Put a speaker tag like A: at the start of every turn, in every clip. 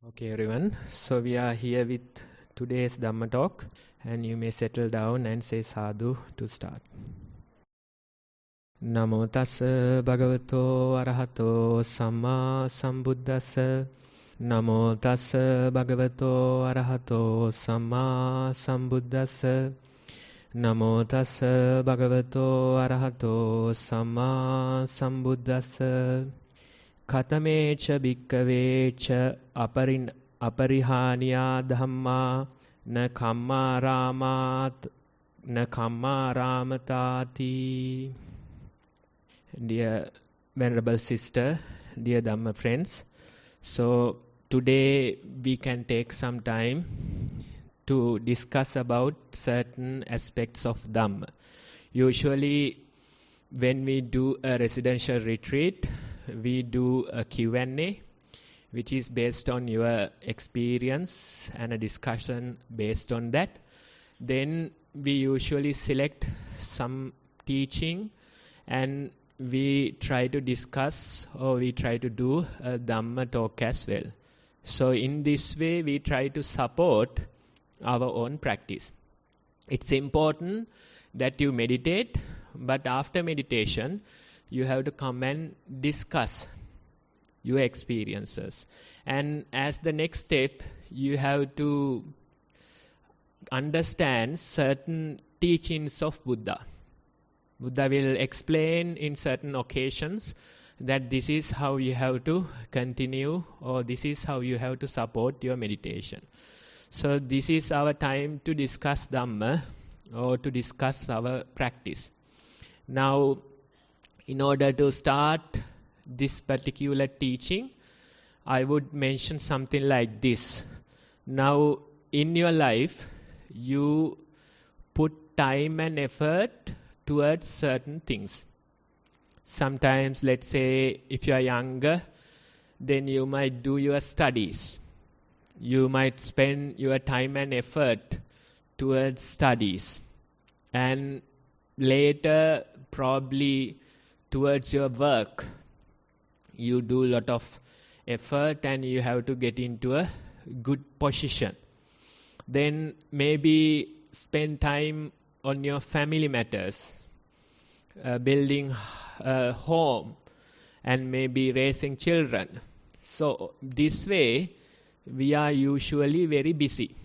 A: Okay, everyone. So we are here with today's Dhamma talk, and you may settle down and say sadhu to start. Namo tassa bhagavato arahato samma sambuddhassa. Namo tassa bhagavato arahato samma sambuddhassa. Namo tassa bhagavato arahato samma sambuddhassa. Katamecha bhikkavecha aparihaniyadhamma na kammaramati. Dear Venerable Sister, dear Dhamma friends, so today we can take some time to discuss about certain aspects of Dhamma. Usually when we do a residential retreat, we do a Q&A, which is based on your experience and a discussion based on that. Then we usually select some teaching and we try to discuss or we try to do a Dhamma talk as well. So in this way we try to support our own practice. It's important that you meditate, but after meditation you have to come and discuss your experiences. And as the next step, you have to understand certain teachings of Buddha. Buddha will explain in certain occasions that this is how you have to continue or this is how you have to support your meditation. So this is our time to discuss Dhamma or to discuss our practice. Now, in order to start this particular teaching, I would mention something like this. Now, in your life, you put time and effort towards certain things. Sometimes, let's say, if you are younger, then you might do your studies. You might spend your time and effort towards studies. And later, probably towards your work, you do a lot of effort and you have to get into a good position. Then maybe spend time on your family matters, building a home and maybe raising children. So this way, we are usually very busy.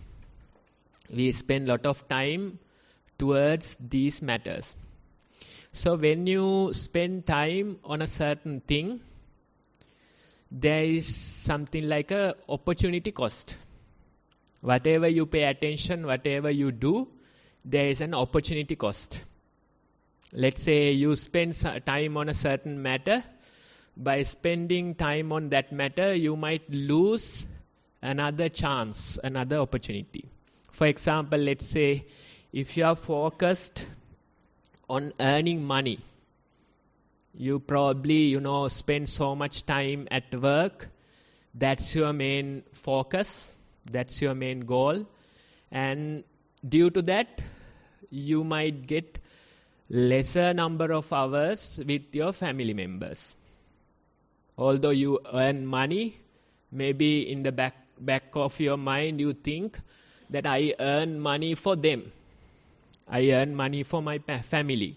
A: We spend a lot of time towards these matters. So when you spend time on a certain thing, there is something like a opportunity cost. Whatever you pay attention, whatever you do, there is an opportunity cost. Let's say you spend time on a certain matter. By spending time on that matter, you might lose another chance, another opportunity. For example, let's say if you are focused on earning money, you probably, spend so much time at work. That's your main focus. That's your main goal. And due to that, you might get lesser number of hours with your family members. Although you earn money, maybe in the back of your mind you think that I earn money for them. I earn money for my family.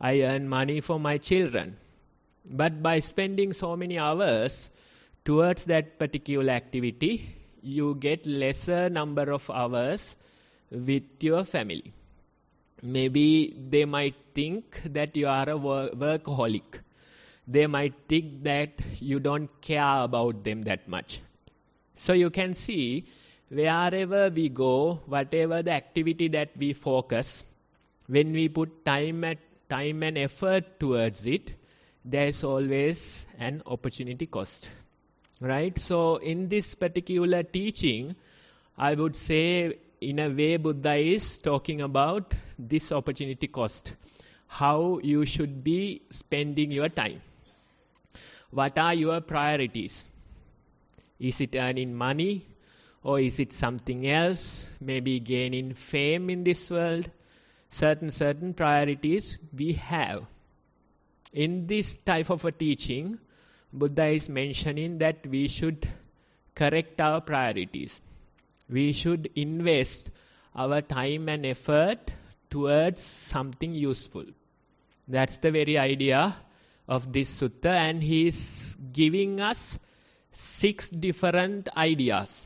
A: I earn money for my children. But by spending so many hours towards that particular activity, you get lesser number of hours with your family. Maybe they might think that you are a workaholic. They might think that you don't care about them that much. So you can see, wherever we go, whatever the activity that we focus, when we put time and effort towards it, there is always an opportunity cost. Right? So in this particular teaching, I would say, in a way, Buddha is talking about this opportunity cost. How you should be spending your time. What are your priorities? Is it earning money? Or is it something else? Maybe gaining fame in this world? Certain priorities we have. In this type of a teaching, Buddha is mentioning that we should correct our priorities. We should invest our time and effort towards something useful. That's the very idea of this sutta, and he is giving us 6 different ideas.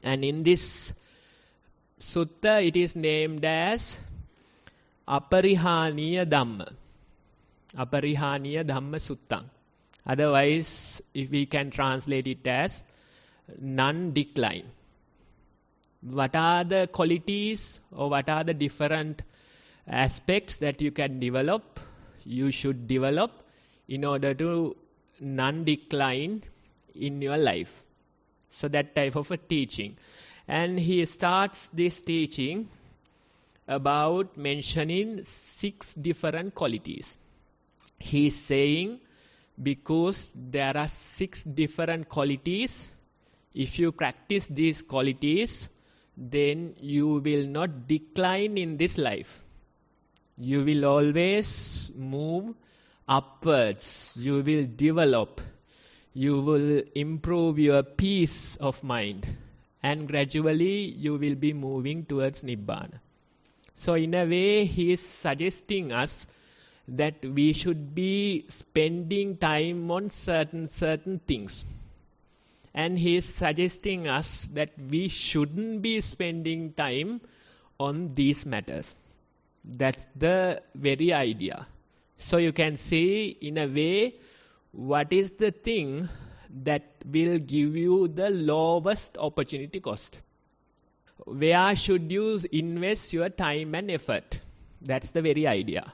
A: And in this sutta, it is named as Aparihaniyadhamma. Aparihaniyadhamma Sutta. Otherwise, if we can translate it as non-decline. What are the qualities or what are the different aspects that you can develop, you should develop in order to non-decline in your life? So that type of a teaching. And he starts this teaching about mentioning 6 different qualities. He is saying, because there are 6 different qualities, if you practice these qualities, then you will not decline in this life. You will always move upwards. You will develop. You will improve your peace of mind. And gradually you will be moving towards Nibbana. So in a way, he is suggesting us that we should be spending time on certain things. And he is suggesting us that we shouldn't be spending time on these matters. That's the very idea. So you can see, in a way, what is the thing that will give you the lowest opportunity cost? Where should you invest your time and effort? That's the very idea.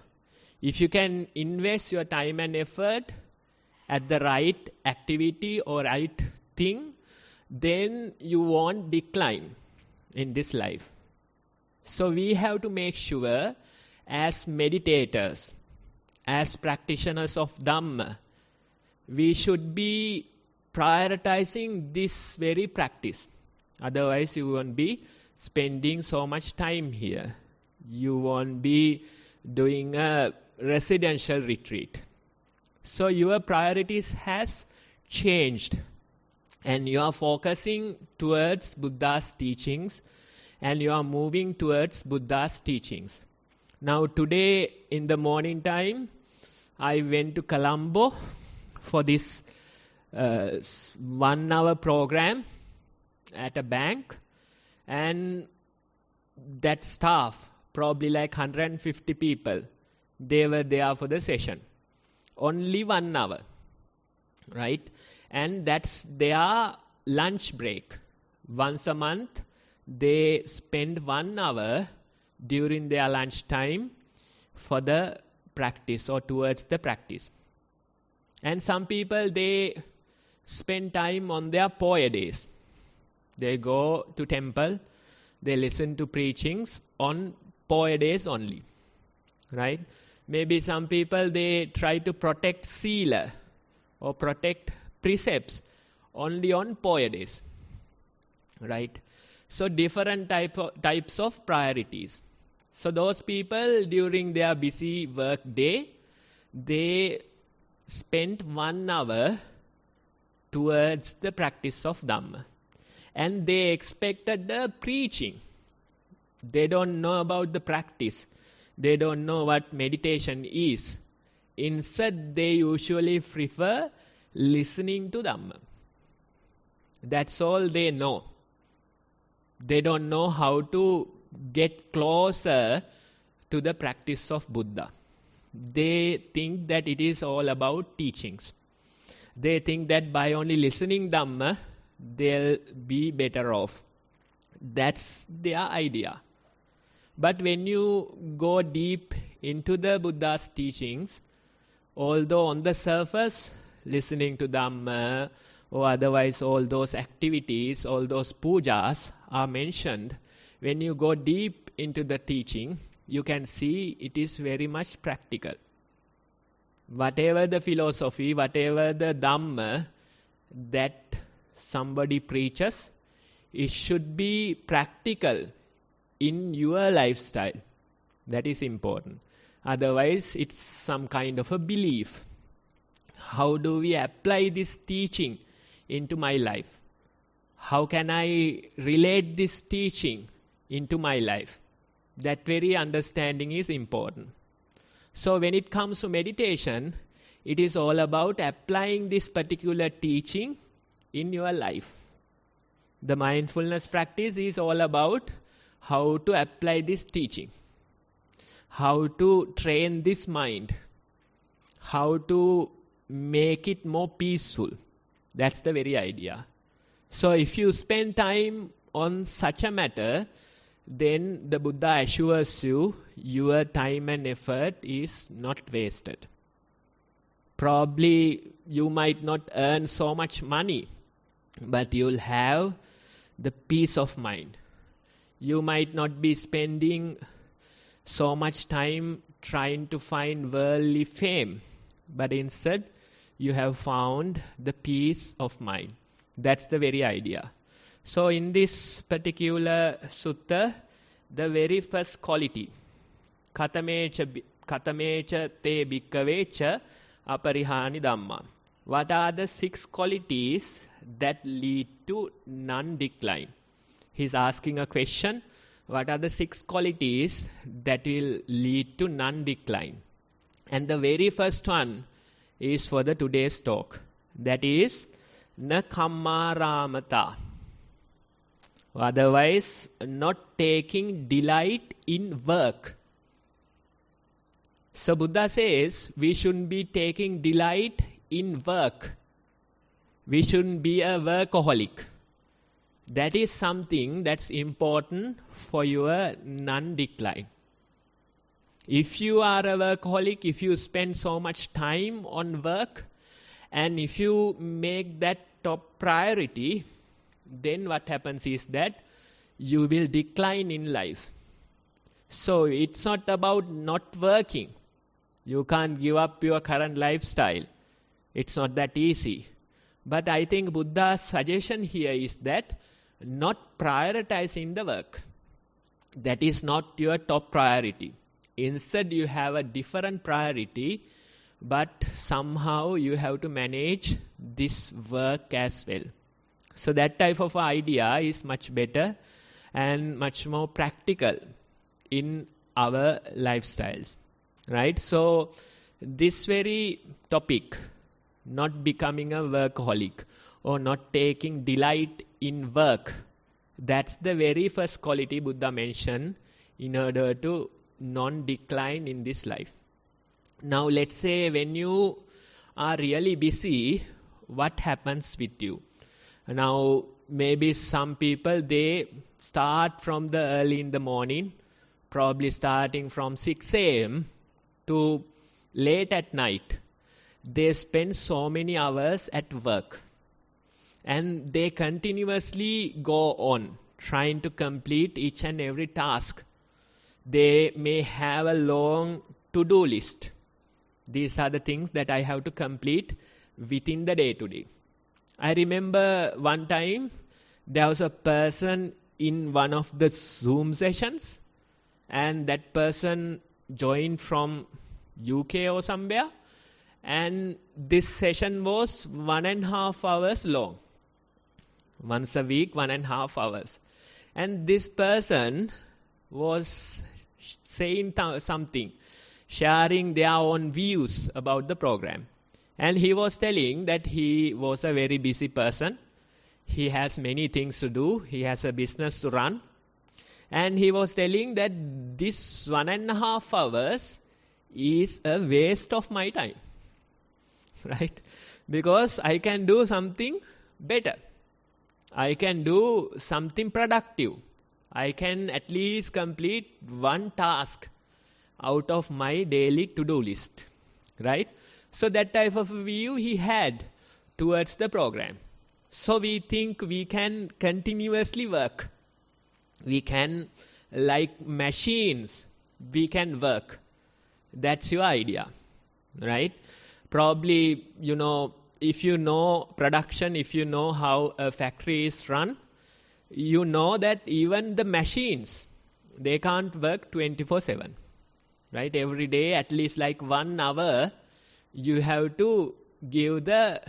A: If you can invest your time and effort at the right activity or right thing, then you won't decline in this life. So we have to make sure, as meditators, as practitioners of Dhamma, we should be prioritizing this very practice. Otherwise, you won't be spending so much time here. You won't be doing a residential retreat. So your priorities has changed, and you are focusing towards Buddha's teachings, and you are moving towards Buddha's teachings. Now today in the morning time, I went to Colombo for this 1 hour program at a bank, and that staff, probably like 150 people, they were there for the session. Only 1 hour, right? And that's their lunch break. Once a month, they spend 1 hour during their lunch time for the practice or towards the practice. And some people, they spend time on their poya days. They go to temple, they listen to preachings on poya days only, right? Maybe some people, they try to protect sila or protect precepts only on poya days, right? So different types of priorities. So those people, during their busy work day, they spent 1 hour towards the practice of Dhamma. And they expected the preaching. They don't know about the practice. They don't know what meditation is. Instead, they usually prefer listening to Dhamma. That's all they know. They don't know how to get closer to the practice of Buddha. They think that it is all about teachings. They think that by only listening Dhamma, they'll be better off. That's their idea. But when you go deep into the Buddha's teachings, although on the surface, listening to Dhamma or otherwise all those activities, all those pujas are mentioned, when you go deep into the teaching, you can see it is very much practical. Whatever the philosophy, whatever the Dhamma that somebody preaches, it should be practical in your lifestyle. That is important. Otherwise, it's some kind of a belief. How do we apply this teaching into my life? How can I relate this teaching into my life? That very understanding is important. So when it comes to meditation, it is all about applying this particular teaching in your life. The mindfulness practice is all about how to apply this teaching, how to train this mind, how to make it more peaceful. That's the very idea. So if you spend time on such a matter, then the Buddha assures you your time and effort is not wasted. Probably you might not earn so much money, but you'll have the peace of mind. You might not be spending so much time trying to find worldly fame, but instead you have found the peace of mind. That's the very idea. So in this particular sutta, the very first quality, katamecha te bhikkave cha Aparihaniyadhamma. What are the 6 qualities that lead to non-decline? He's asking a question. What are the 6 qualities that will lead to non-decline? And the very first one is for the today's talk. That is, na kammaramata. Otherwise, not taking delight in work. So Buddha says we shouldn't be taking delight in work. We shouldn't be a workaholic. That is something that's important for your non-decline. If you are a workaholic, if you spend so much time on work, and if you make that top priority, then what happens is that you will decline in life. So it's not about not working. You can't give up your current lifestyle. It's not that easy. But I think Buddha's suggestion here is that not prioritizing the work. That is not your top priority. Instead, you have a different priority, but somehow you have to manage this work as well. So that type of idea is much better and much more practical in our lifestyles. Right? So this very topic, not becoming a workaholic or not taking delight in work, that's the very first quality Buddha mentioned in order to non-decline in this life. Now let's say when you are really busy, what happens with you? Now maybe some people, they start from the early in the morning, probably starting from 6 a.m. to late at night. They spend so many hours at work. And they continuously go on trying to complete each and every task. They may have a long to-do list. These are the things that I have to complete within the day today. I remember one time there was a person in one of the Zoom sessions, and that person joined from UK or somewhere, and this session was 1.5 hours long. Once a week, 1.5 hours. And this person was saying something, sharing their own views about the program. And he was telling that he was a very busy person. He has many things to do. He has a business to run. And he was telling that this 1.5 hours is a waste of my time. Right? Because I can do something better. I can do something productive. I can at least complete one task out of my daily to-do list. Right? So that type of view he had towards the program. So we think we can continuously work. We can, like machines, we can work. That's your idea. Right? Probably, if you know production, if you know how a factory is run, you know that even the machines, they can't work 24/7. Right? Every day, at least like 1 hour, you have to give the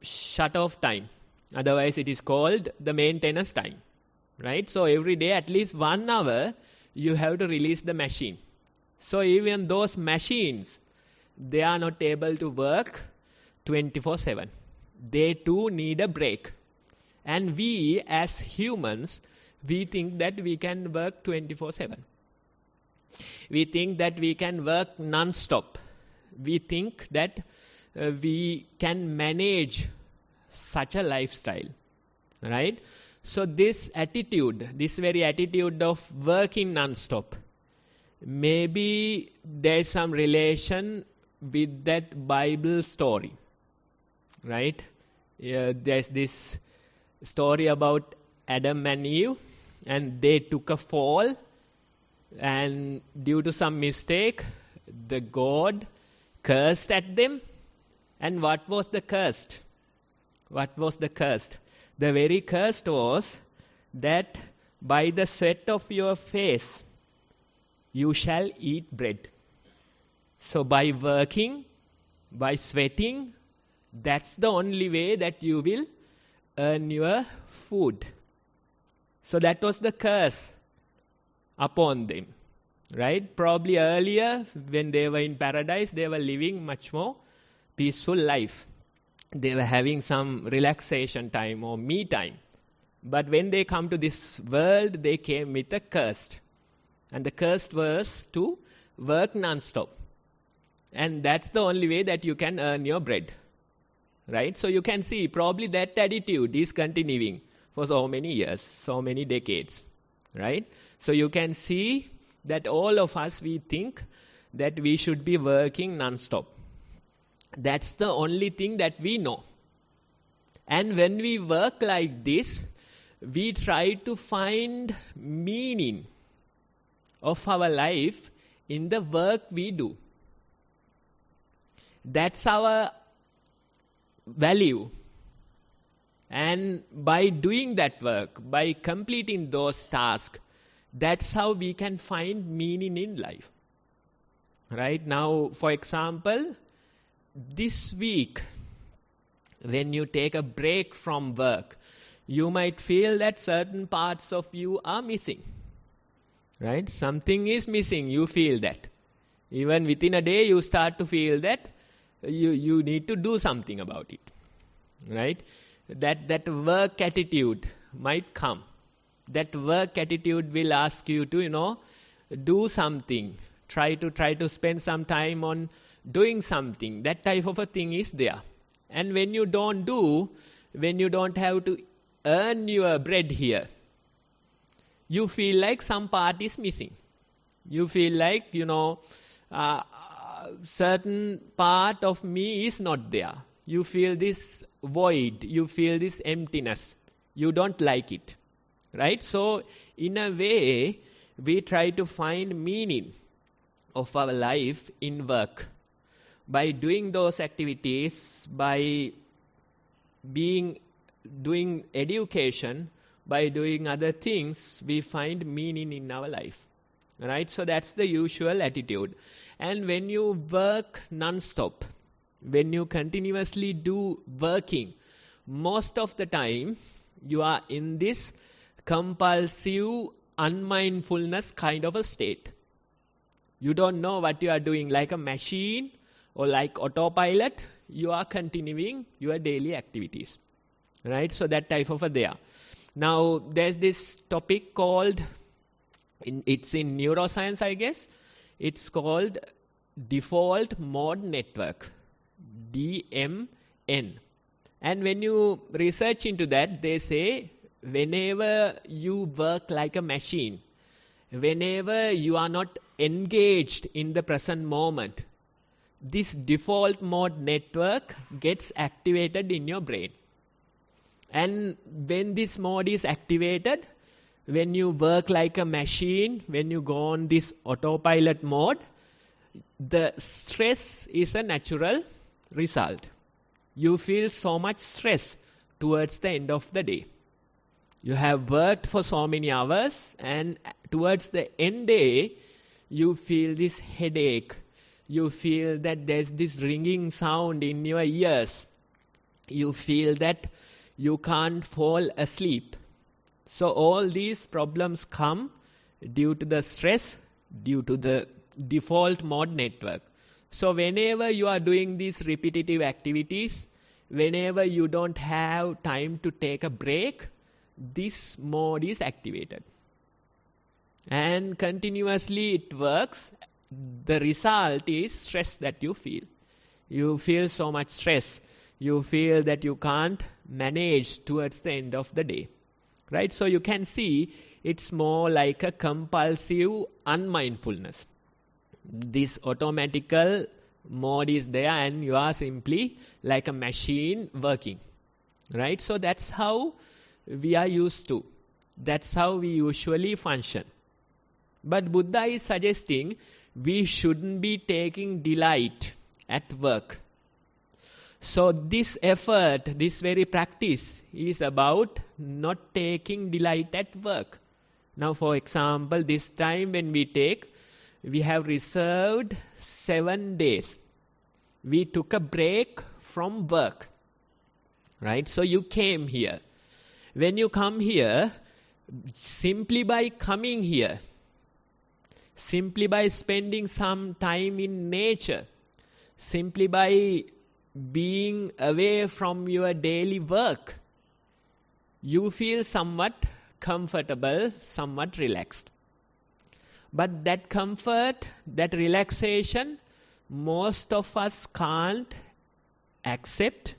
A: shut-off time. Otherwise, it is called the maintenance time, right? So every day, at least 1 hour, you have to release the machine. So even those machines, they are not able to work 24/7. They too need a break. And we, as humans, we think that we can work 24/7. We think that we can work non-stop. We think that we can manage such a lifestyle, right? So this attitude, this very attitude of working non-stop, maybe there's some relation with that Bible story, right? There's this story about Adam and Eve, and they took a fall, and due to some mistake, the God cursed at them. And what was the curse? What was the curse? The very curse was that by the sweat of your face, you shall eat bread. So by working, by sweating, that's the only way that you will earn your food. So that was the curse upon them, right? Probably earlier, when they were in paradise, they were living much more peaceful life. They were having some relaxation time or me time. But when they come to this world, they came with a curse. And the curse was to work non-stop. And that's the only way that you can earn your bread, right? So you can see probably that attitude is continuing for so many years, so many decades, right? So you can see that all of us, we think that we should be working non-stop. That's the only thing that we know. And when we work like this, we try to find meaning of our life in the work we do. That's our value. And by doing that work, by completing those tasks, that's how we can find meaning in life. Right? Now, for example, this week, when you take a break from work, you might feel that certain parts of you are missing. Right? Something is missing, you feel that. Even within a day, you start to feel that you need to do something about it. Right? That work attitude might come. That work attitude will ask you to, do something. Try to spend some time on doing something. That type of a thing is there. And when you don't do, when you don't have to earn your bread here, you feel like some part is missing. You feel like, certain part of me is not there. You feel this void. You feel this emptiness. You don't like it. Right? So, in a way, we try to find meaning of our life in work. By doing those activities, by doing education, by doing other things, we find meaning in our life. Right? So that's the usual attitude. And when you work non-stop, when you continuously do working, most of the time you are in this compulsive unmindfulness kind of a state. You don't know what you are doing. Like a machine or like autopilot, you are continuing your daily activities. Right? So that type of a there. Now, there's this topic called, it's in neuroscience, I guess. It's called default mode network, DMN. And when you research into that, they say whenever you work like a machine, whenever you are not engaged in the present moment, this default mode network gets activated in your brain. And when this mode is activated, when you work like a machine, when you go on this autopilot mode, the stress is a natural result. You feel so much stress towards the end of the day. You have worked for so many hours, and towards the end day, you feel this headache. You feel that there's this ringing sound in your ears. You feel that you can't fall asleep. So all these problems come due to the stress, due to the default mode network. So whenever you are doing these repetitive activities, whenever you don't have time to take a break, this mode is activated. And continuously it works. The result is stress that you feel. You feel so much stress. You feel that you can't manage towards the end of the day. Right? So you can see it's more like a compulsive unmindfulness. This automatical mode is there and you are simply like a machine working. Right? So that's how we are used to. That's how we usually function. But Buddha is suggesting we shouldn't be taking delight at work. So this effort, this very practice is about not taking delight at work. Now for example, this time when we have reserved 7 days. We took a break from work. Right? So you came here. When you come here, simply by coming here, simply by spending some time in nature, simply by being away from your daily work, you feel somewhat comfortable, somewhat relaxed. But that comfort, that relaxation, most of us can't accept,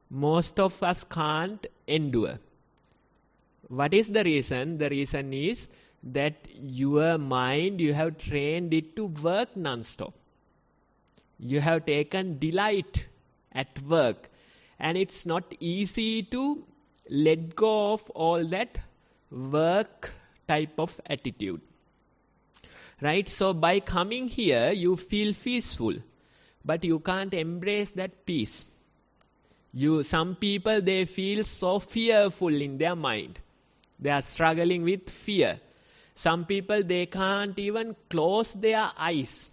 A: most of us can't endure. What is the reason? The reason is that your mind, you have trained it to work non-stop. You have taken delight at work. And it's not easy to let go of all that work type of attitude. Right? So by coming here, you feel peaceful. But you can't embrace that peace. Some people, they feel so fearful in their mind. They are struggling with fear. Some people, they can't even close their eyes.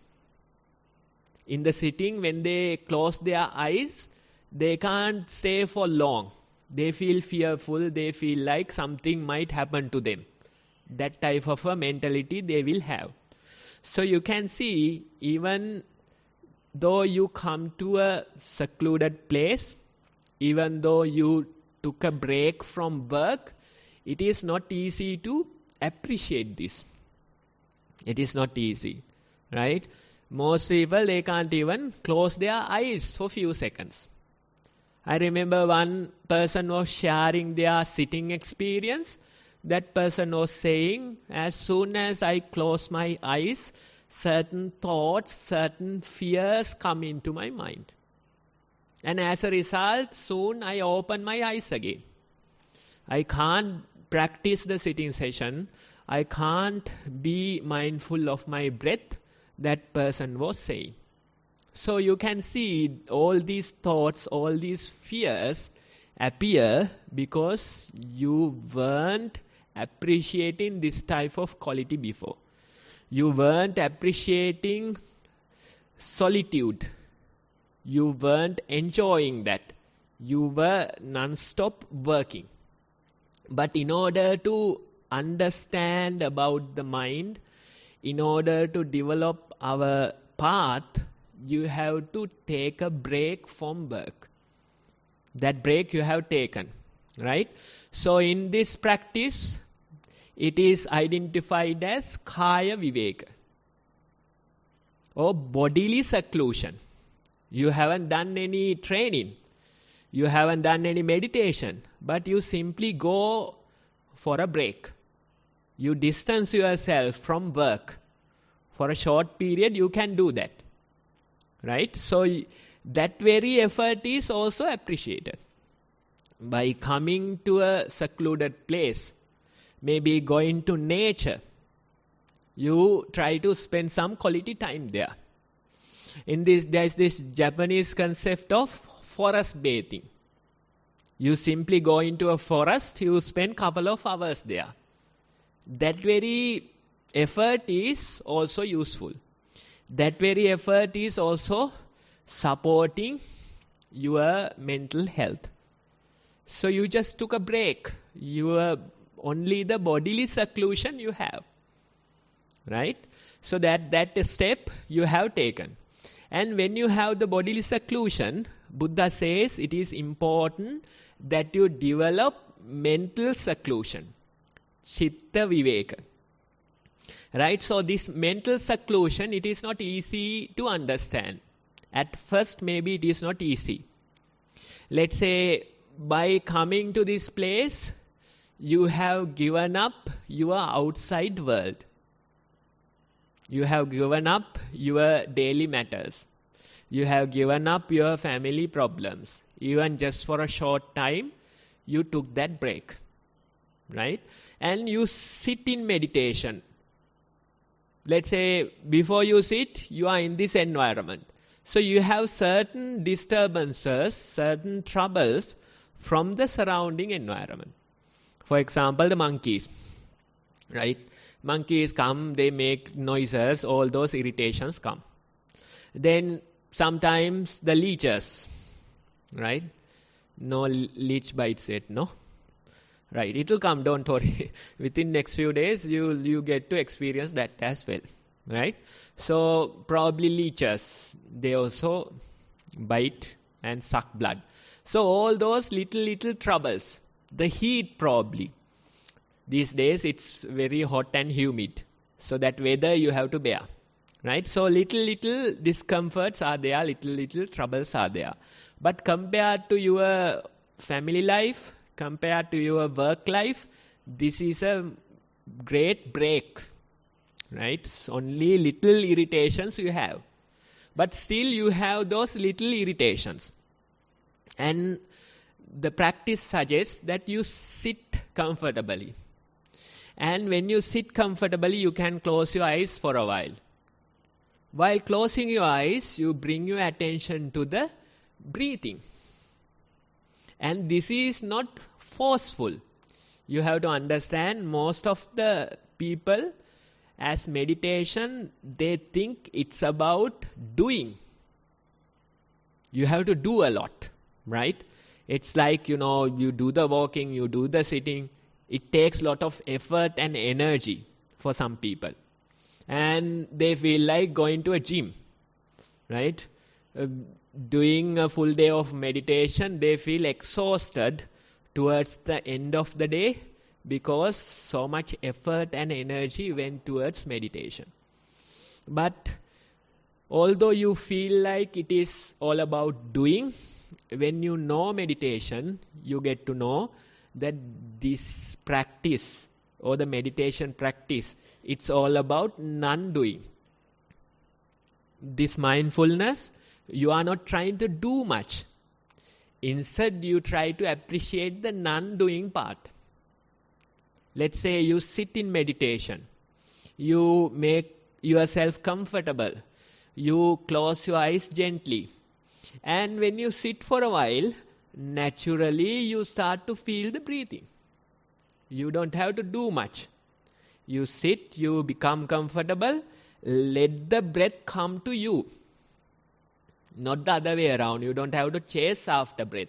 A: In the sitting, when they close their eyes, they can't stay for long. They feel fearful. They feel like something might happen to them. That type of a mentality they will have. So you can see, even though you come to a secluded place, even though you took a break from work, it is not easy to appreciate this. It is not easy, right? Most people, they can't even close their eyes for few seconds. I remember one person was sharing their sitting experience. That person was saying, as soon as I close my eyes, certain thoughts, certain fears come into my mind. And as a result, soon I open my eyes again. I can't practice the sitting session. I can't be mindful of my breath, that person was saying. So you can see all these thoughts, all these fears appear because you weren't appreciating this type of quality before. You weren't appreciating solitude. You weren't enjoying that. You were non-stop working. But in order to understand about the mind, in order to develop our path, you have to take a break from work. That break you have taken, right? So in this practice, it is identified as Kaya Viveka or bodily seclusion. You haven't done any training. You haven't done any meditation. But you simply go for a break. You distance yourself from work. For a short period, you can do that. Right? So that very effort is also appreciated. By coming to a secluded place, maybe going to nature, you try to spend some quality time there. There is this Japanese concept of forest bathing. You simply go into a forest, you spend couple of hours there. That very effort is also useful. That very effort is also supporting your mental health. So you just took a break. Only the bodily seclusion you have. Right? So that step you have taken. And when you have the bodily seclusion, Buddha says it is important that you develop mental seclusion. Chitta viveka. Right? So this mental seclusion, it is not easy to understand. At first, maybe it is not easy. Let's say, by coming to this place, you have given up your outside world. You have given up your daily matters. You have given up your family problems. Even just for a short time, you took that break. Right? And you sit in meditation. Let's say, before you sit, you are in this environment. So you have certain disturbances, certain troubles from the surrounding environment. For example, the monkeys. Right? Monkeys come, they make noises, all those irritations come. Then sometimes the leeches. Right? No leech bites yet, no? Right, it will come, don't worry. Within next few days, you get to experience that as well. Right? So, probably leeches, they also bite and suck blood. So, all those little troubles. The heat probably. These days, it's very hot and humid. So, that weather you have to bear. Right? So, little discomforts are there, little troubles are there. But compared to your family life, compared to your work life, this is a great break. Right? It's only little irritations you have. But still you have those little irritations. And the practice suggests that you sit comfortably. And when you sit comfortably, you can close your eyes for a while. While closing your eyes, you bring your attention to the breathing. And this is not forceful. You have to understand, most of the people, as meditation, they think it's about doing. You have to do a lot, right? It's like, you do the walking, you do the sitting. It takes a lot of effort and energy for some people. And they feel like going to a gym, right? Doing a full day of meditation, they feel exhausted towards the end of the day because so much effort and energy went towards meditation. But although you feel like it is all about doing, when you know meditation, you get to know that this practice or the meditation practice, it's all about non-doing. This mindfulness, you are not trying to do much. Instead, you try to appreciate the non-doing part. Let's say you sit in meditation. You make yourself comfortable. You close your eyes gently. And when you sit for a while, naturally you start to feel the breathing. You don't have to do much. You sit, you become comfortable. Let the breath come to you. Not the other way around. You don't have to chase after breath.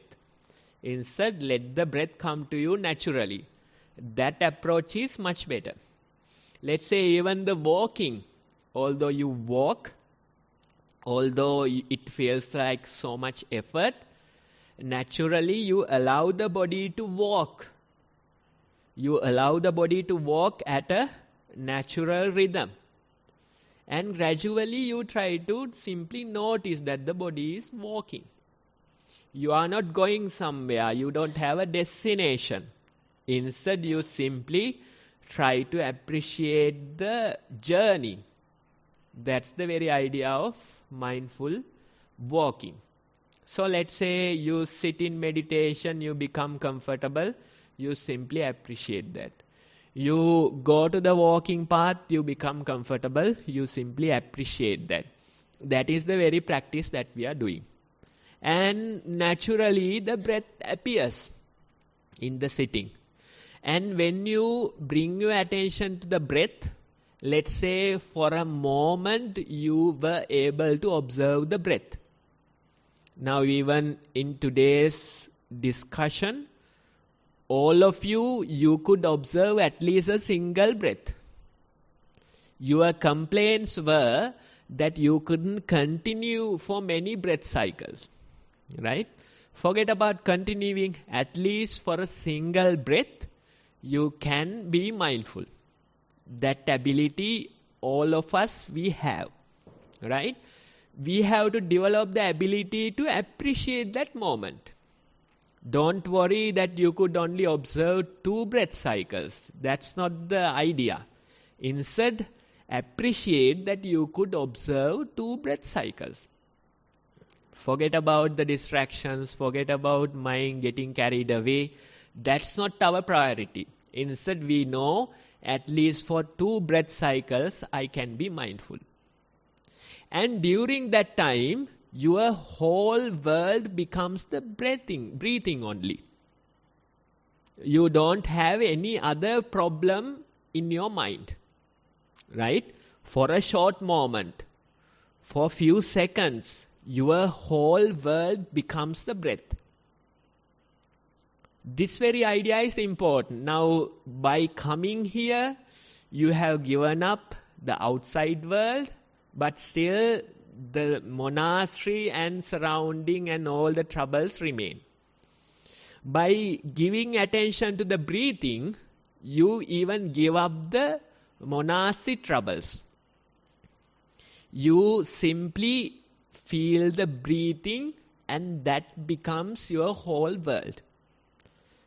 A: Instead, let the breath come to you naturally. That approach is much better. Let's say even the walking, although you walk, although it feels like so much effort, naturally you allow the body to walk. You allow the body to walk at a natural rhythm. And gradually you try to simply notice that the body is walking. You are not going somewhere. You don't have a destination. Instead, you simply try to appreciate the journey. That's the very idea of mindful walking. So let's say you sit in meditation, you become comfortable, you simply appreciate that. You go to the walking path, you become comfortable, you simply appreciate that. That is the very practice that we are doing. And naturally the breath appears in the sitting. And when you bring your attention to the breath, let's say for a moment you were able to observe the breath. Now even in today's discussion, all of you could observe at least a single breath. Your complaints were that you couldn't continue for many breath cycles, right? Forget about continuing. At least for a single breath, you can be mindful. That ability, all of us, we have, right? We have to develop the ability to appreciate that moment. Don't worry that you could only observe 2 breath cycles. That's not the idea. Instead, appreciate that you could observe 2 breath cycles. Forget about the distractions, forget about mind getting carried away. That's not our priority. Instead, we know at least for 2 breath cycles, I can be mindful. And during that time, your whole world becomes the breathing only. You don't have any other problem in your mind, right? For a short moment, for few seconds, your whole world becomes the breath. This very idea is important. Now, by coming here, you have given up the outside world, but still the monastery and surrounding and all the troubles remain. By giving attention to the breathing, you even give up the monastery troubles. You simply feel the breathing and that becomes your whole world.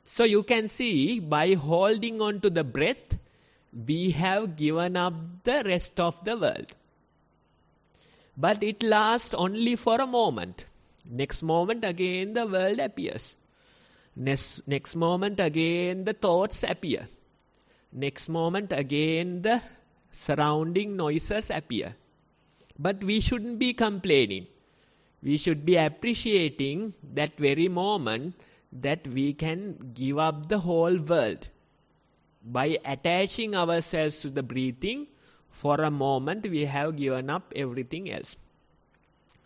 A: So you can see, by holding on to the breath, we have given up the rest of the world. But it lasts only for a moment. Next moment again the world appears. Next moment again the thoughts appear. Next moment again the surrounding noises appear. But we shouldn't be complaining. We should be appreciating that very moment that we can give up the whole world. By attaching ourselves to the breathing, for a moment we have given up everything else.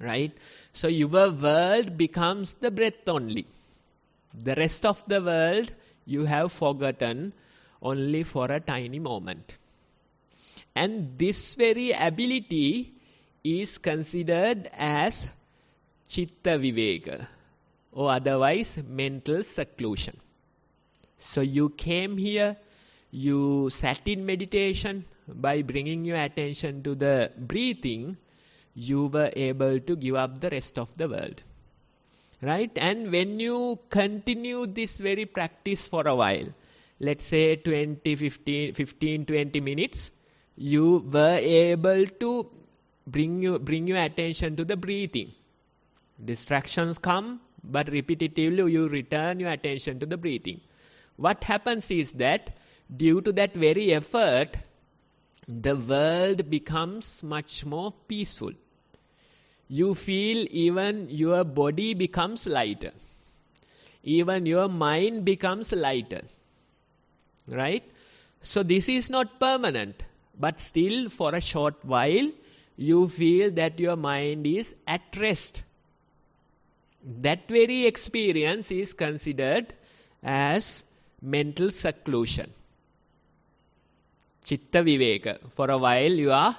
A: Right? So your world becomes the breath only. The rest of the world you have forgotten only for a tiny moment. And this very ability is considered as chitta viveka, or otherwise mental seclusion. So you came here, you sat in meditation. By bringing your attention to the breathing, you were able to give up the rest of the world. Right? And when you continue this very practice for a while, let's say 15-20 minutes, you were able to bring your attention to the breathing. Distractions come, but repetitively you return your attention to the breathing. What happens is that due to that very effort, the world becomes much more peaceful. You feel even your body becomes lighter. Even your mind becomes lighter. Right? So this is not permanent, but still for a short while, you feel that your mind is at rest. That very experience is considered as mental seclusion. Chitta viveka. For a while you are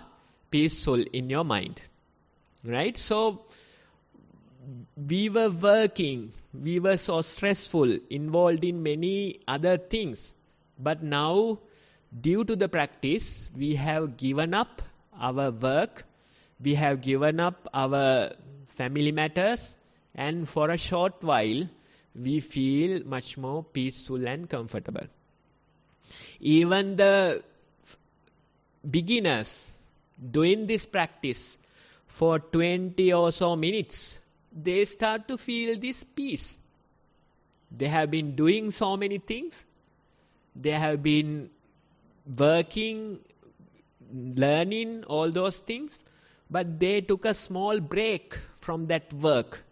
A: peaceful in your mind. Right? So we were working, we were so stressful, involved in many other things. But now, due to the practice, we have given up our work, we have given up our family matters, and for a short while, we feel much more peaceful and comfortable. Even the beginners doing this practice for 20 or so minutes, they start to feel this peace. They have been doing so many things. They have been working, learning all those things, but they took a small break from that work.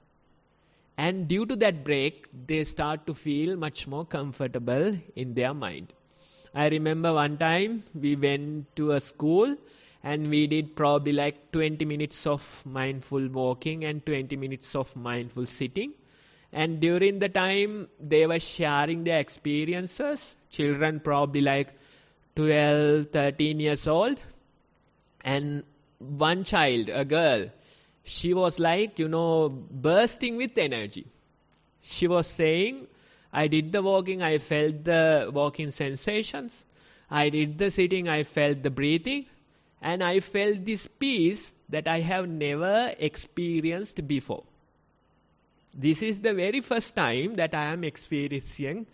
A: And due to that break, they start to feel much more comfortable in their mind. I remember one time we went to a school and we did probably like 20 minutes of mindful walking and 20 minutes of mindful sitting. And during the time they were sharing their experiences, children probably like 12, 13 years old, and one child, a girl, she was like, bursting with energy. She was saying, I did the walking, I felt the walking sensations. I did the sitting, I felt the breathing. And I felt this peace that I have never experienced before. This is the very first time that I am experiencing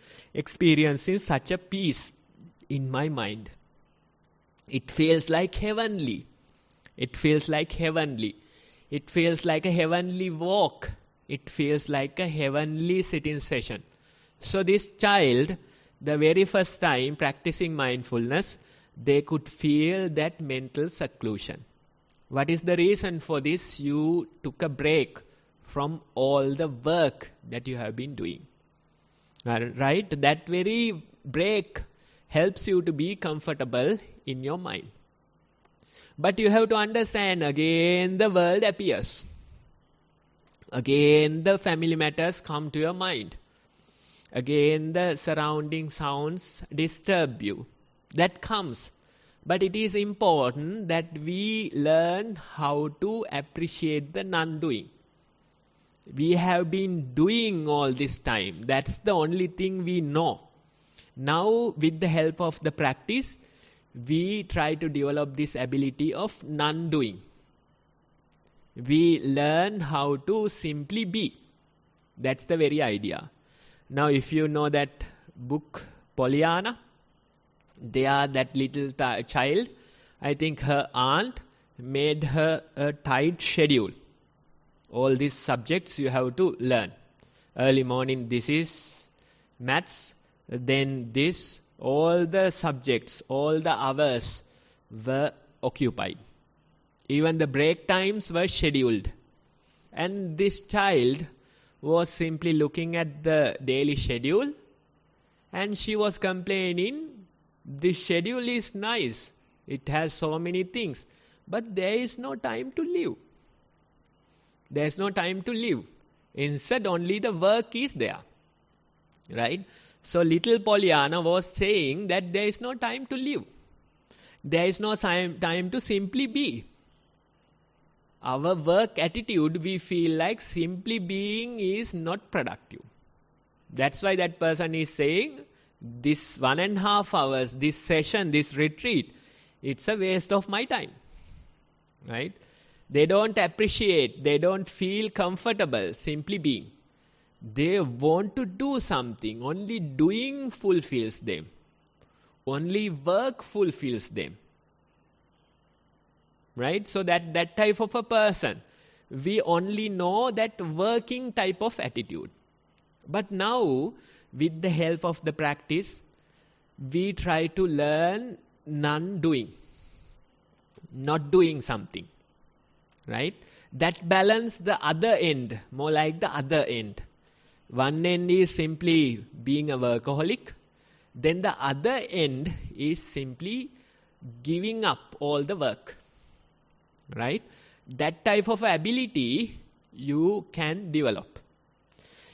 A: such a peace in my mind. It feels like heavenly. It feels like heavenly. It feels like a heavenly walk. It feels like a heavenly sitting session. So this child, the very first time practicing mindfulness, they could feel that mental seclusion. What is the reason for this? You took a break from all the work that you have been doing. Right? That very break helps you to be comfortable in your mind. But you have to understand, again the world appears. Again the family matters come to your mind. Again the surrounding sounds disturb you. That comes. But it is important that we learn how to appreciate the non-doing. We have been doing all this time. That's the only thing we know. Now, with the help of the practice, we try to develop this ability of non-doing. We learn how to simply be. That's the very idea. Now, if you know that book, Pollyanna, that little child, I think her aunt made her a tight schedule. All these subjects you have to learn. Early morning, this is maths, then this, all the subjects, all the hours were occupied. Even the break times were scheduled. And this child was simply looking at the daily schedule, and she was complaining, this schedule is nice. It has so many things. But there is no time to live. There is no time to live. Instead, only the work is there. Right? So, little Pollyanna was saying that there is no time to live. There is no time to simply be. Our work attitude, we feel like simply being is not productive. That's why that person is saying, this 1.5 hours, this session, this retreat, it's a waste of my time. Right? They don't appreciate, they don't feel comfortable simply being. They want to do something. Only doing fulfills them. Only work fulfills them. Right? So that type of a person, we only know that working type of attitude. But now, with the help of the practice, we try to learn non-doing. Not doing something. Right? That balance the other end, more like the other end. One end is simply being a workaholic. Then the other end is simply giving up all the work. Right? That type of ability you can develop.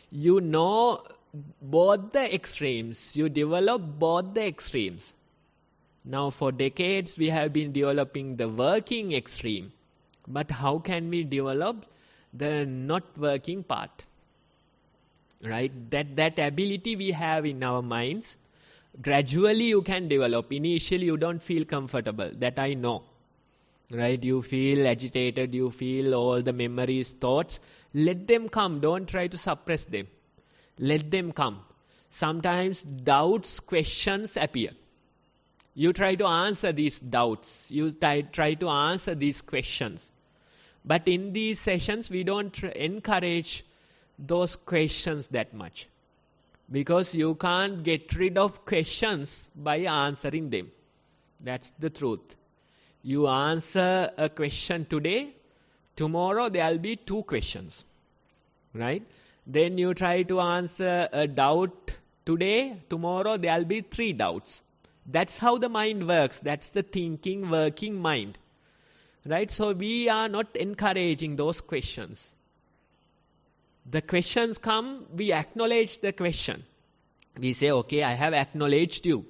A: You know both the extremes. You develop both the extremes. Now for decades we have been developing the working extreme. But how can we develop the not working part? Right? That ability we have in our minds, gradually you can develop. Initially you don't feel comfortable. That I know. Right? You feel agitated. You feel all the memories, thoughts. Let them come. Don't try to suppress them. Let them come. Sometimes doubts, questions appear. You try to answer these doubts. You try to answer these questions. But in these sessions, we don't encourage those questions that much. Because you can't get rid of questions by answering them. That's the truth. You answer a question today, tomorrow there will be 2 questions. Right? Then you try to answer a doubt today, tomorrow there will be 3 doubts. That's how the mind works. That's the thinking, working mind. Right? So we are not encouraging those questions. The questions come, we acknowledge the question. We say, okay, I have acknowledged you.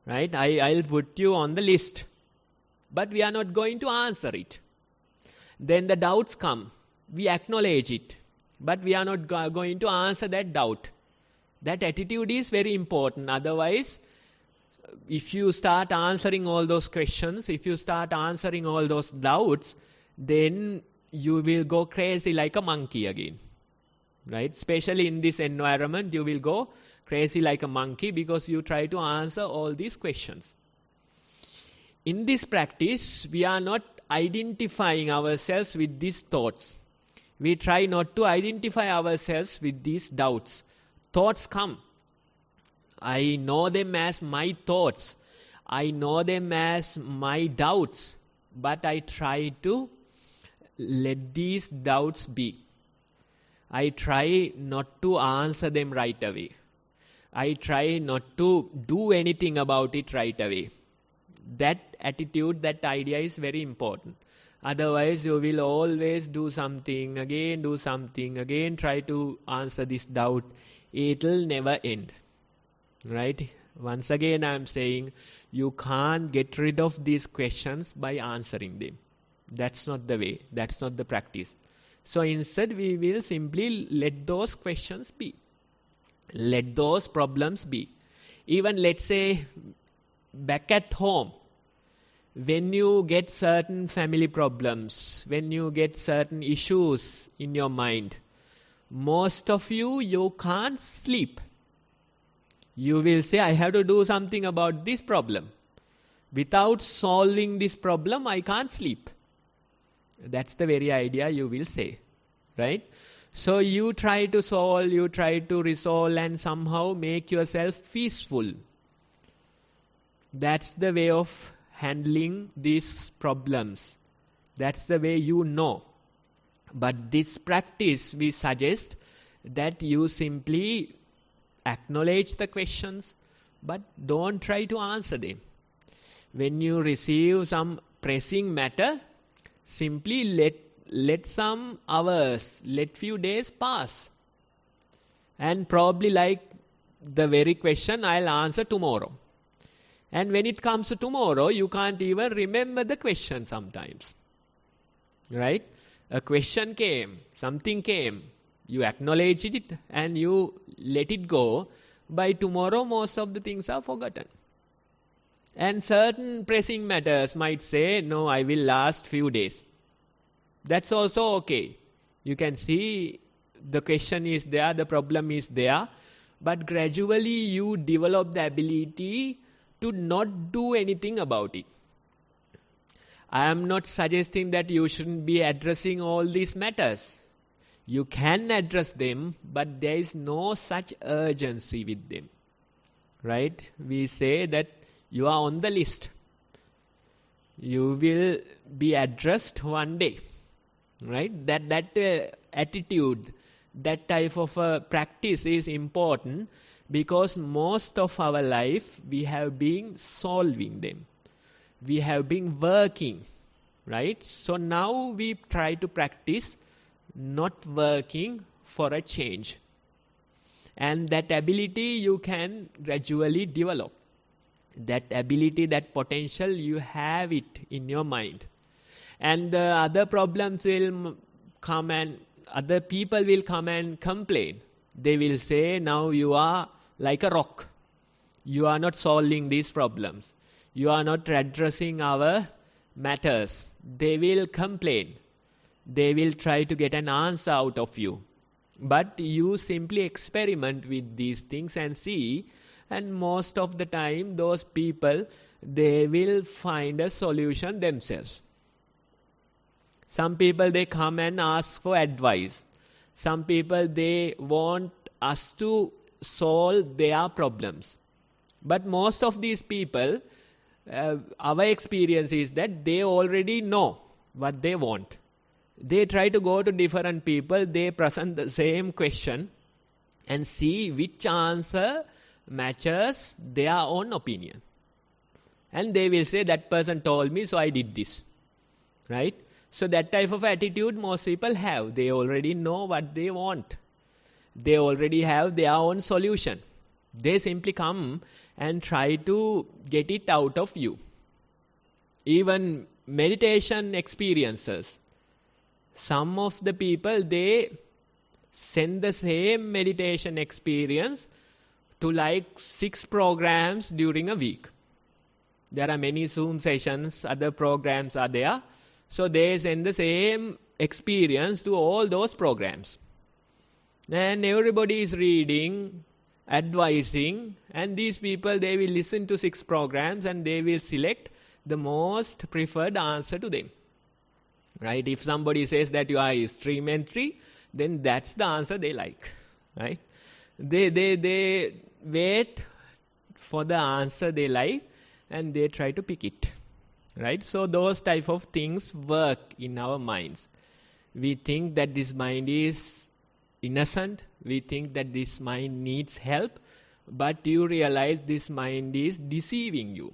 A: Right? I'll put you on the list. But we are not going to answer it. Then the doubts come. We acknowledge it. But we are not going to answer that doubt. That attitude is very important. Otherwise, if you start answering all those questions, if you start answering all those doubts, then you will go crazy like a monkey again. Right? Especially in this environment, you will go crazy like a monkey because you try to answer all these questions. In this practice, we are not identifying ourselves with these thoughts. We try not to identify ourselves with these doubts. Thoughts come. I know them as my thoughts. I know them as my doubts. But I try to let these doubts be. I try not to answer them right away. I try not to do anything about it right away. That attitude, that idea is very important. Otherwise, you will always do something again, try to answer this doubt. It will never end. Right? Once again, I am saying, you can't get rid of these questions by answering them. That's not the way. That's not the practice. So instead, we will simply let those questions be. Let those problems be. Even let's say, back at home, when you get certain family problems, when you get certain issues in your mind, most of you can't sleep. You will say, I have to do something about this problem. Without solving this problem, I can't sleep. That's the very idea you will say. Right? So you try to solve, you try to resolve and somehow make yourself peaceful. That's the way of handling these problems. That's the way you know. But this practice, we suggest that you simply acknowledge the questions, but don't try to answer them. When you receive some pressing matter, simply let some hours, let few days pass. And probably like the very question, I'll answer tomorrow. And when it comes to tomorrow, you can't even remember the question sometimes. Right? A question came, something came, you acknowledge it and you let it go. By tomorrow, most of the things are forgotten. And certain pressing matters might say, no, I will last few days. That's also okay. You can see the question is there, the problem is there, but gradually you develop the ability to not do anything about it. I am not suggesting that you shouldn't be addressing all these matters. You can address them, but there is no such urgency with them. Right? We say that you are on the list. You will be addressed one day. Right? That attitude, that type of practice is important because most of our life we have been solving them. We have been working. Right? So now we try to practice not working for a change. And that ability you can gradually develop. That ability, that potential, you have it in your mind. And the other problems will come and other people will come and complain. They will say, now you are like a rock. You are not solving these problems. You are not addressing our matters. They will complain. They will try to get an answer out of you. But you simply experiment with these things and see. And most of the time, those people, they will find a solution themselves. Some people, they come and ask for advice. Some people, they want us to solve their problems. But most of these people, our experience is that they already know what they want. They try to go to different people, they present the same question and see which answer matches their own opinion. And they will say, that person told me, so I did this. Right? So that type of attitude most people have. They already know what they want. They already have their own solution. They simply come and try to get it out of you. Even meditation experiences. Some of the people, they send the same meditation experience to like 6 programs during a week. There are many Zoom sessions, other programs are there. So they send the same experience to all those programs. And everybody is reading, advising, and these people, they will listen to 6 programs and they will select the most preferred answer to them. Right? If somebody says that you are stream entry, then that's the answer they like. Right? They wait for the answer they like and they try to pick it. Right? So those type of things work in our minds. We think that this mind is innocent. We think that this mind needs help. But you realize this mind is deceiving you.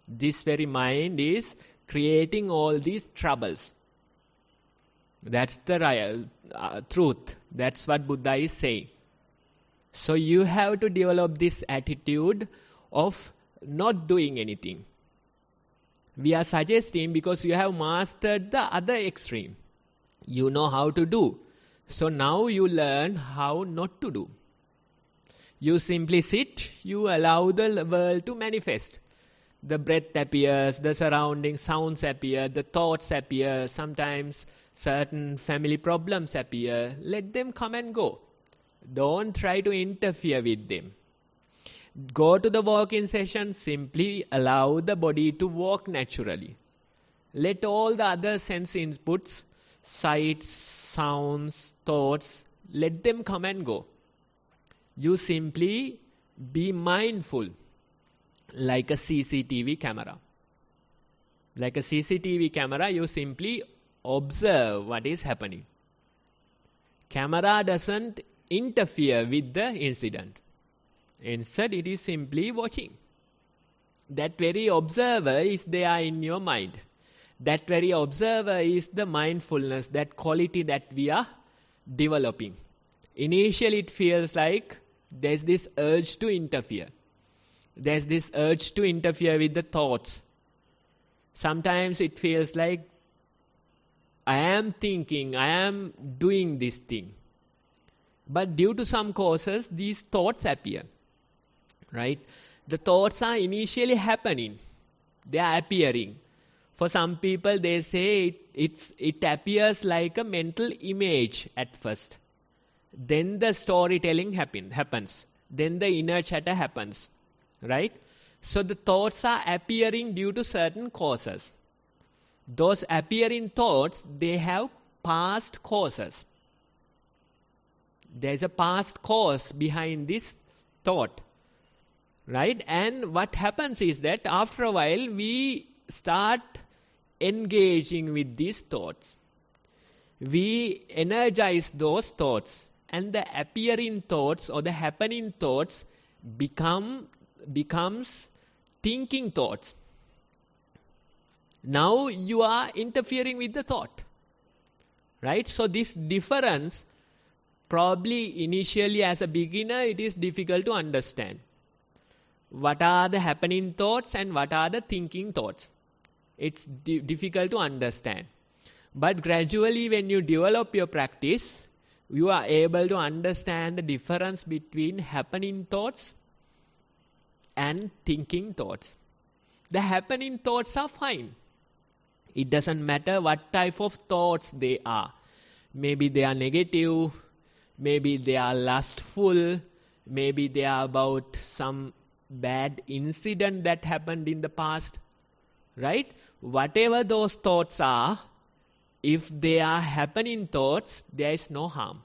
A: This very mind is creating all these troubles. That's the truth. That's what Buddha is saying. So you have to develop this attitude of not doing anything. We are suggesting because you have mastered the other extreme. You know how to do. So now you learn how not to do. You simply sit, you allow the world to manifest. The breath appears, the surrounding sounds appear, the thoughts appear, sometimes certain family problems appear. Let them come and go. Don't try to interfere with them. Go to the walking session, simply allow the body to walk naturally. Let all the other sense inputs, sights, sounds, thoughts, let them come and go. You simply be mindful, like a CCTV camera. Like a CCTV camera, you simply observe what is happening. Camera doesn't interfere with the incident. Instead, it is simply watching. That very observer is there in your mind. That very observer is the mindfulness, that quality that we are developing. Initially, it feels like there's this urge to interfere. There's this urge to interfere with the thoughts. Sometimes it feels like I am thinking, I am doing this thing. But due to some causes, these thoughts appear. Right? The thoughts are initially happening. They are appearing. For some people, they say it appears like a mental image at first. Then the storytelling happens. Then the inner chatter happens. Right? So the thoughts are appearing due to certain causes. Those appearing thoughts, they have past causes. There's a past cause behind this thought. Right? And what happens is that after a while, we start engaging with these thoughts. We energize those thoughts. And the appearing thoughts or the happening thoughts becomes thinking thoughts. Now you are interfering with the thought. Right? So this difference, probably initially as a beginner, it is difficult to understand. What are the happening thoughts and what are the thinking thoughts? It's difficult to understand. But gradually when you develop your practice, you are able to understand the difference between happening thoughts and thinking thoughts. The happening thoughts are fine. It doesn't matter what type of thoughts they are. Maybe they are negative, maybe they are lustful, maybe they are about some bad incident that happened in the past. Right? Whatever those thoughts are, if they are happening thoughts, there is no harm.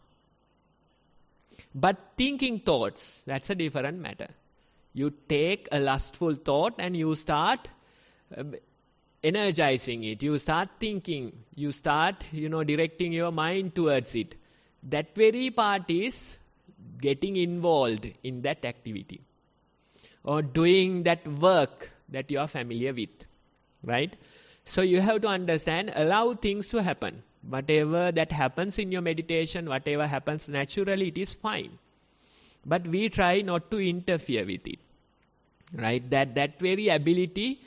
A: But thinking thoughts, that's a different matter. You take a lustful thought and you start energizing it. You start thinking. You start, directing your mind towards it. That very part is getting involved in that activity. Or doing that work that you are familiar with. Right? So you have to understand, allow things to happen. Whatever that happens in your meditation, whatever happens naturally, it is fine. But we try not to interfere with it. Right? That very ability,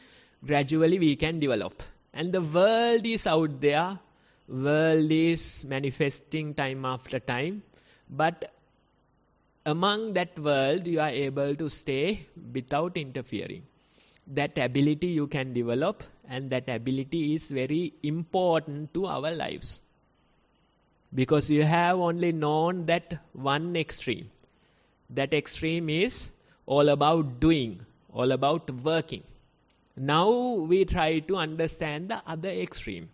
A: gradually we can develop. And the world is out there. World is manifesting time after time. But among that world, you are able to stay without interfering. That ability you can develop, and that ability is very important to our lives. Because you have only known that one extreme. That extreme is all about doing, all about working. Now we try to understand the other extreme.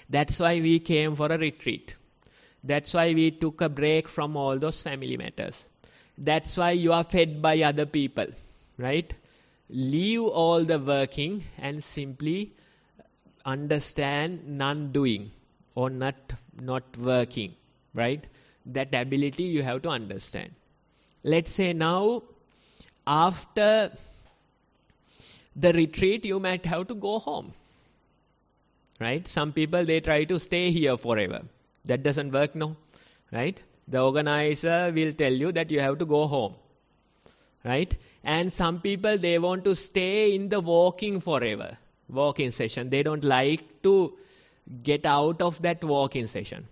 A: That's why we came for a retreat. That's why we took a break from all those family matters. That's why you are fed by other people, right? Leave all the working and simply understand non-doing or not working, right? That ability you have to understand. Let's say now, after the retreat, you might have to go home, right? Some people, they try to stay here forever. That doesn't work, no, right? The organizer will tell you that you have to go home, right? And some people, they want to stay in the walking forever, walking session. They don't like to get out of that walking session.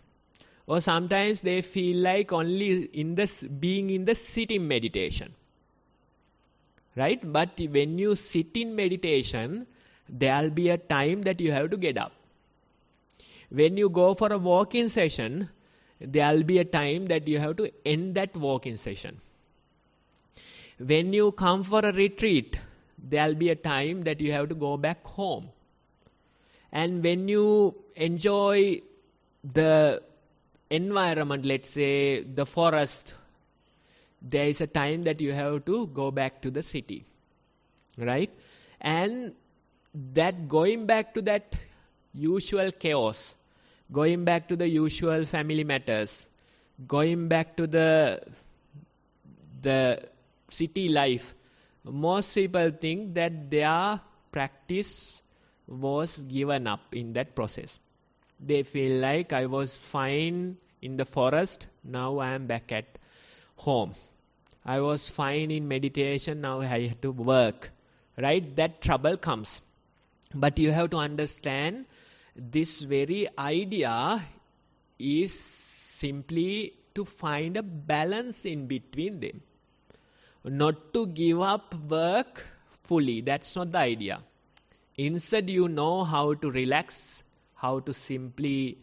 A: Or sometimes they feel like only in this being in the sitting meditation, right? But when you sit in meditation, there will be a time that you have to get up. When you go for a walking session, there will be a time that you have to end that walking session. When you come for a retreat, there will be a time that you have to go back home. And when you enjoy the environment, let's say the forest, there is a time that you have to go back to the city, right? And that going back to that usual chaos, going back to the usual family matters, going back to the city life, most people think that their practice was given up in that process. They feel like, I was fine in the forest, now I am back at home. I was fine in meditation, now I have to work, right? That trouble comes. But you have to understand, this very idea is simply to find a balance in between them. Not to give up work fully. That's not the idea. Instead, you know how to relax, how to simply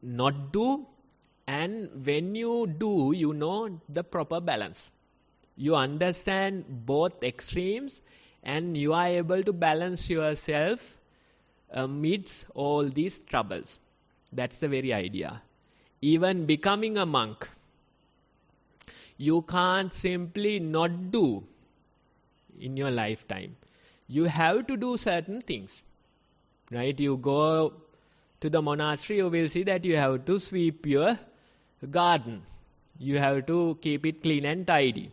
A: not do. And when you do, you know the proper balance. You understand both extremes and you are able to balance yourself amidst all these troubles. That's the very idea. Even becoming a monk, you can't simply not do in your lifetime. You have to do certain things, right? You go to the monastery, you will see that you have to sweep your garden. You have to keep it clean and tidy.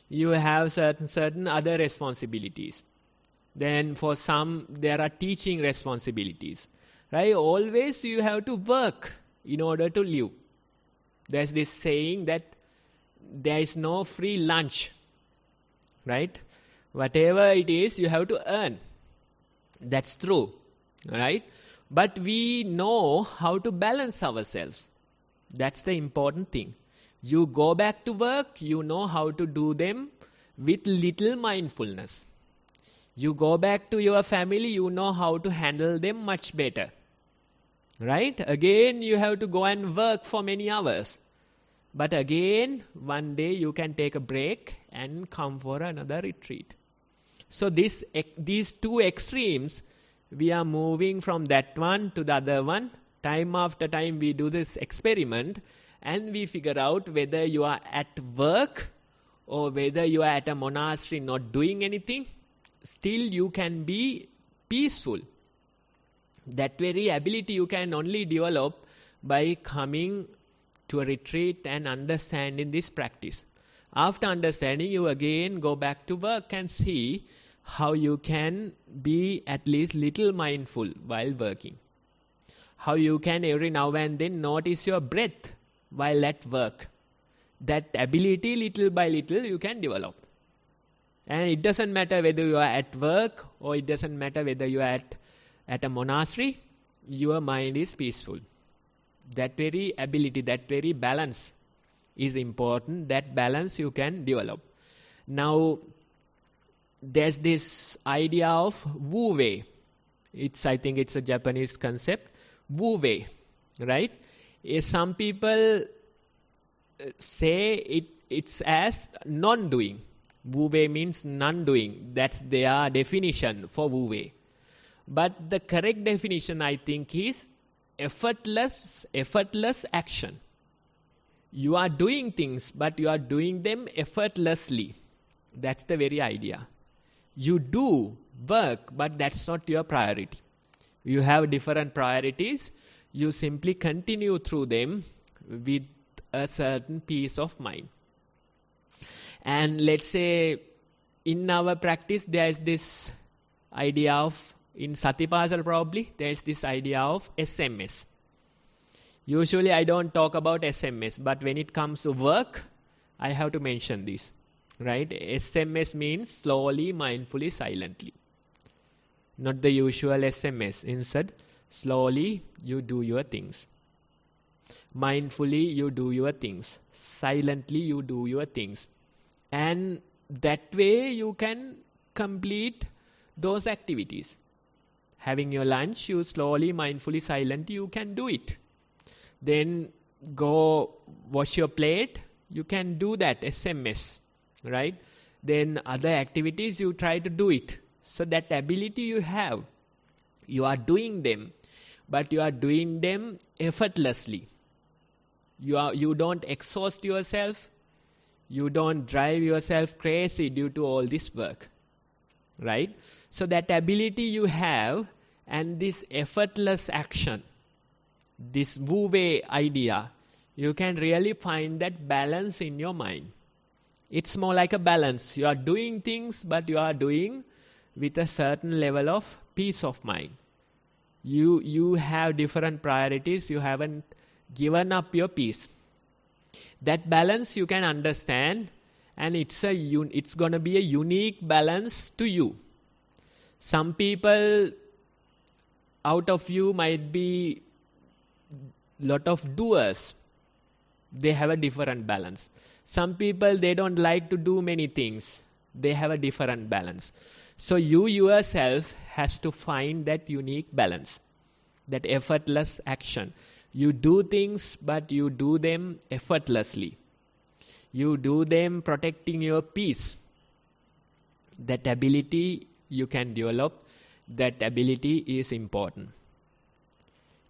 A: You have certain other responsibilities. Then for some, there are teaching responsibilities, right? Always you have to work in order to live. There's this saying that there is no free lunch, right? Whatever it is, you have to earn. That's true, right? But we know how to balance ourselves. That's the important thing. You go back to work, you know how to do them with little mindfulness. You go back to your family, you know how to handle them much better. Right? Again, you have to go and work for many hours. But again, one day you can take a break and come for another retreat. So these two extremes, we are moving from that one to the other one. Time after time we do this experiment and we figure out whether you are at work or whether you are at a monastery not doing anything. Still you can be peaceful. That very ability you can only develop by coming to a retreat and understanding this practice. After understanding, you again go back to work and see how you can be at least little mindful while working. How you can every now and then notice your breath while at work. That ability, little by little, you can develop. And it doesn't matter whether you are at work or it doesn't matter whether you are at a monastery, your mind is peaceful. That very ability, that very balance is important. That balance you can develop. Now, there's this idea of Wu Wei. I think it's a Japanese concept. Wu Wei, right? Some people say it's as non-doing. Wu Wei means non-doing. That's their definition for Wu Wei. But the correct definition, I think, is effortless action. You are doing things, but you are doing them effortlessly. That's the very idea. You do work, but that's not your priority. You have different priorities. You simply continue through them with a certain peace of mind. And let's say in our practice, there is this idea of, in Satipasal probably, there is this idea of SMS. Usually I don't talk about SMS, but when it comes to work, I have to mention this. Right? SMS means slowly, mindfully, silently. Not the usual SMS. Instead, slowly you do your things. Mindfully you do your things. Silently you do your things. And that way you can complete those activities. Having your lunch, you slowly, mindfully, silently, you can do it. Then go wash your plate, you can do that, SMS. Right? Then other activities you try to do it. So that ability you have, you are doing them, but you are doing them effortlessly. You don't exhaust yourself, you don't drive yourself crazy due to all this work. Right? So that ability you have and this effortless action, this Wu Wei idea, you can really find that balance in your mind. It's more like a balance. You are doing things, but you are doing with a certain level of peace of mind. You have different priorities. You haven't given up your peace. That balance you can understand, and it's going to be a unique balance to you. Some people out of you might be lot of doers. They have a different balance. Some people, they don't like to do many things. They have a different balance. So you yourself has to find that unique balance, that effortless action. You do things, but you do them effortlessly. You do them protecting your peace. That ability you can develop. That ability is important.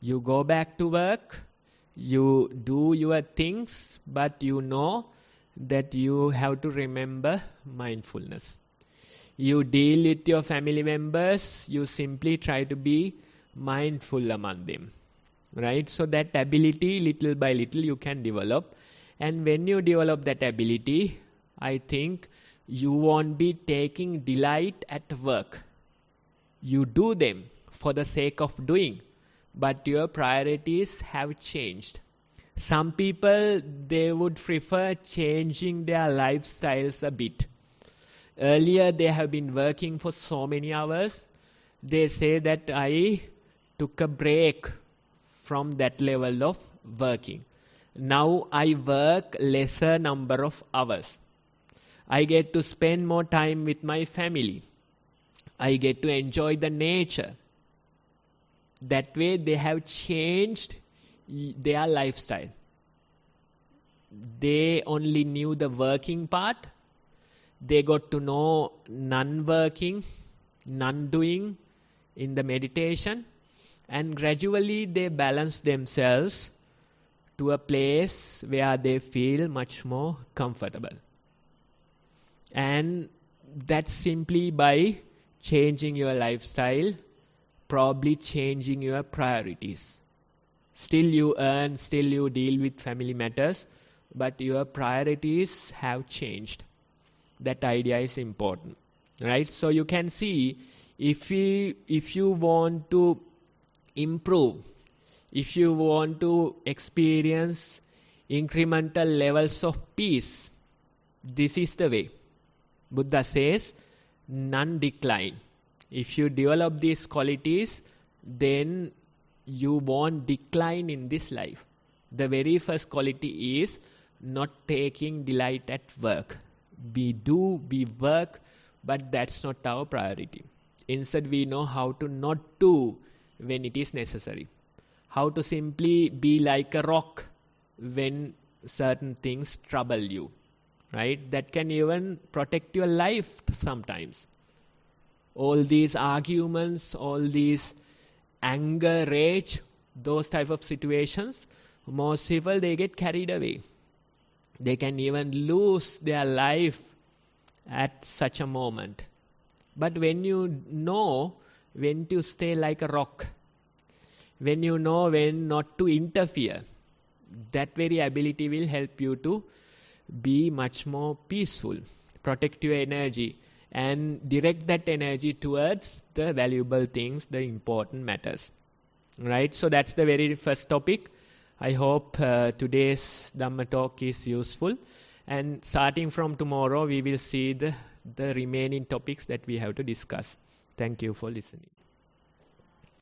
A: You go back to work, you do your things, but you know that you have to remember mindfulness. You deal with your family members, you simply try to be mindful among them. Right? So that ability, little by little, you can develop. And when you develop that ability, I think you won't be taking delight at work. You do them for the sake of doing, but your priorities have changed. Some people, they would prefer changing their lifestyles a bit. Earlier, they have been working for so many hours. They say that I took a break from that level of working. Now I work lesser number of hours. I get to spend more time with my family. I get to enjoy the nature. That way they have changed their lifestyle. They only knew the working part. They got to know non-working, non-doing in the meditation. And gradually they balance themselves to a place where they feel much more comfortable. And that's simply by changing your lifestyle, probably changing your priorities. Still you earn, still you deal with family matters, but your priorities have changed. That idea is important. right? So you can see, if you want to improve, if you want to experience incremental levels of peace, this is the way. Buddha says, non-decline. If you develop these qualities, then you won't decline in this life. The very first quality is not taking delight at work. We work, but that's not our priority. Instead, we know how to not do when it is necessary. How to simply be like a rock when certain things trouble you, right? That can even protect your life sometimes. All these arguments, all these anger, rage, those type of situations, most people, they get carried away. They can even lose their life at such a moment. But when you know when to stay like a rock, when you know when not to interfere, that very ability will help you to be much more peaceful, protect your energy, and direct that energy towards the valuable things, the important matters. Right? So that's the very first topic. I hope today's Dhamma talk is useful. And starting from tomorrow, we will see the remaining topics that we have to discuss. Thank you for listening.